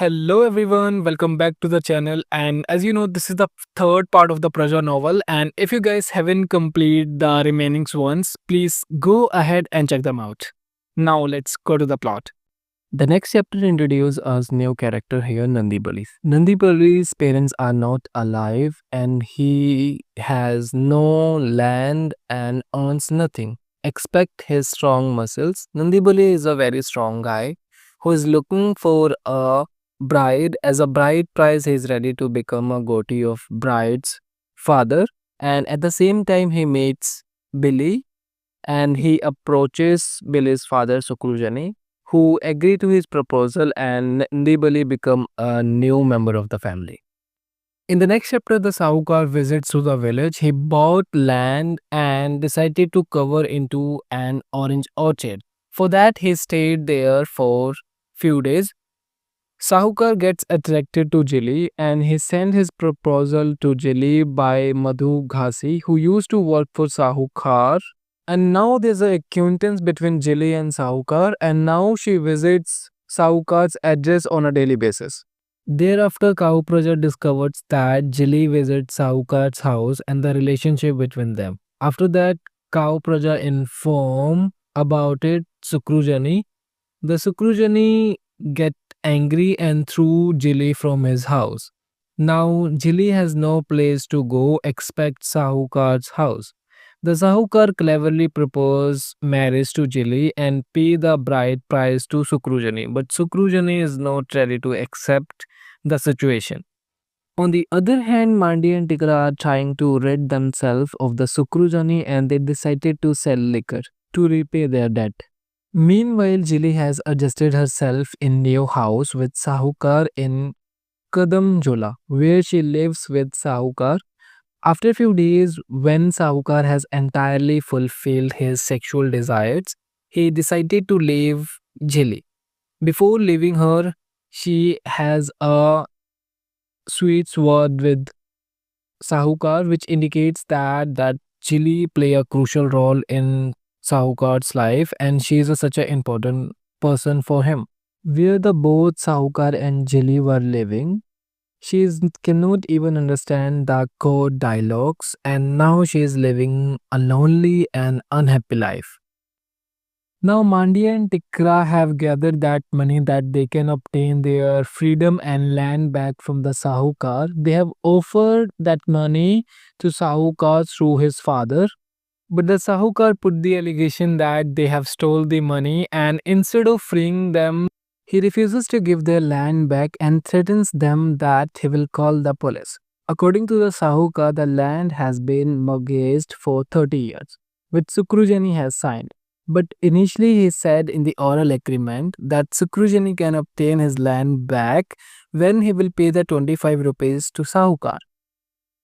Hello everyone, welcome back to the channel. And as you know, this is the third part of the Praja novel. And if you guys haven't completed the remaining ones, please go ahead and check them out. Now let's go to the plot. The next chapter introduces us new character here, Nandibali. Nandibali's parents are not alive and he has no land and earns nothing. Expect his strong muscles. Nandibali is a very strong guy who is looking for a bride. As a bride price, he is ready to become a goatee of bride's father. And at the same time, he meets Billy and he approaches Billy's father, Sukrujani, who agree to his proposal and Ndibali become a new member of the family. In the next chapter, the Sahukar visits to the village. He bought land and decided to cover into an orange orchard. For that, he stayed there for few days. Sahukar gets attracted to Jili and he sent his proposal to Jili by Madhu Ghasi, who used to work for Sahukar. And now there's an acquaintance between Jili and Sahukar, and now she visits Sahukar's address on a daily basis. Thereafter, Kahu Praja discovers that Jili visits Sahukar's house and the relationship between them. After that, Kahu Praja inform about it Sukrujani. The Sukrujani get angry and threw Jili from his house. Now Jili has no place to go except Sahukar's house. The Sahukar cleverly propose marriage to Jili and pay the bride price to Sukrujani, but Sukrujani is not ready to accept the situation. On the other hand, Mandi and Tikra are trying to rid themselves of the Sukrujani and they decided to sell liquor to repay their debt. Meanwhile, Jili has adjusted herself in new house with Sahukar in Kadamjola, where she lives with Sahukar. After a few days, when Sahukar has entirely fulfilled his sexual desires, he decided to leave Jili. Before leaving her, she has a sweet word with Sahukar, which indicates that Jili play a crucial role in Sahukar's life and she is such an important person for him. Where the both Sahukar and Jili were living, cannot even understand the code dialogues and now she is living a lonely and unhappy life. Now Mandia and Tikra have gathered that money that they can obtain their freedom and land back from the Sahukar. They have offered that money to Sahukar through his father. But the Sahukar put the allegation that they have stole the money and instead of freeing them, he refuses to give their land back and threatens them that he will call the police. According to the Sahukar, the land has been mortgaged for 30 years, which Sukrujani has signed. But initially, he said in the oral agreement that Sukrujani can obtain his land back when he will pay the 25 rupees to Sahukar.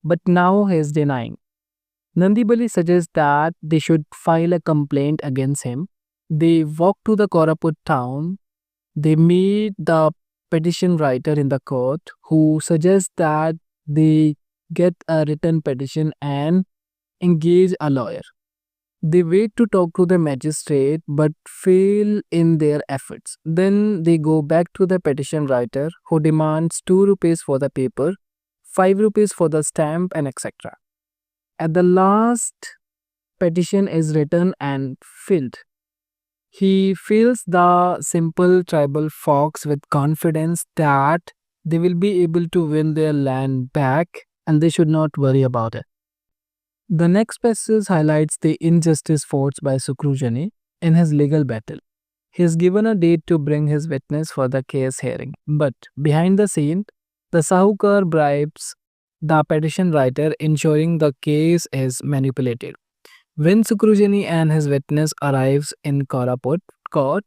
But now he is denying. Nandibali suggests that they should file a complaint against him. They walk to the Koraput town. They meet the petition writer in the court who suggests that they get a written petition and engage a lawyer. They wait to talk to the magistrate but fail in their efforts. Then they go back to the petition writer who demands 2 rupees for the paper, 5 rupees for the stamp, and etc. At the last, petition is written and filled. He fills the simple tribal folks with confidence that they will be able to win their land back and they should not worry about it. The next passage highlights the injustice forced by Sukrujani in his legal battle. He is given a date to bring his witness for the case hearing, but behind the scene, the Sahukar bribes the petition writer, ensuring the case is manipulated. When Sukrujani and his witness arrives in Koraput court,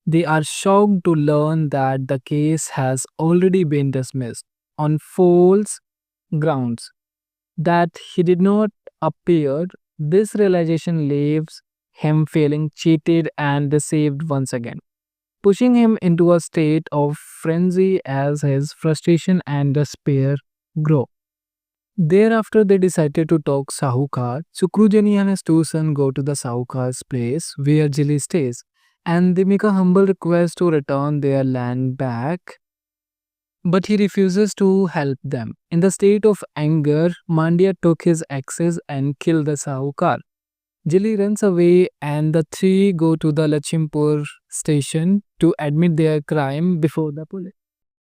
they are shocked to learn that the case has already been dismissed on false grounds that he did not appear. This realization leaves him feeling cheated and deceived once again, pushing him into a state of frenzy as his frustration and despair grow. Thereafter, they decided to talk Sahukar. Sukrujani and his two sons go to the Sahukar's place where Jili stays and they make a humble request to return their land back. but he refuses to help them. In the state of anger, Mandya took his axes and killed the Sahukar. Jilly runs away and the three go to the Lachimpur station to admit their crime before the police.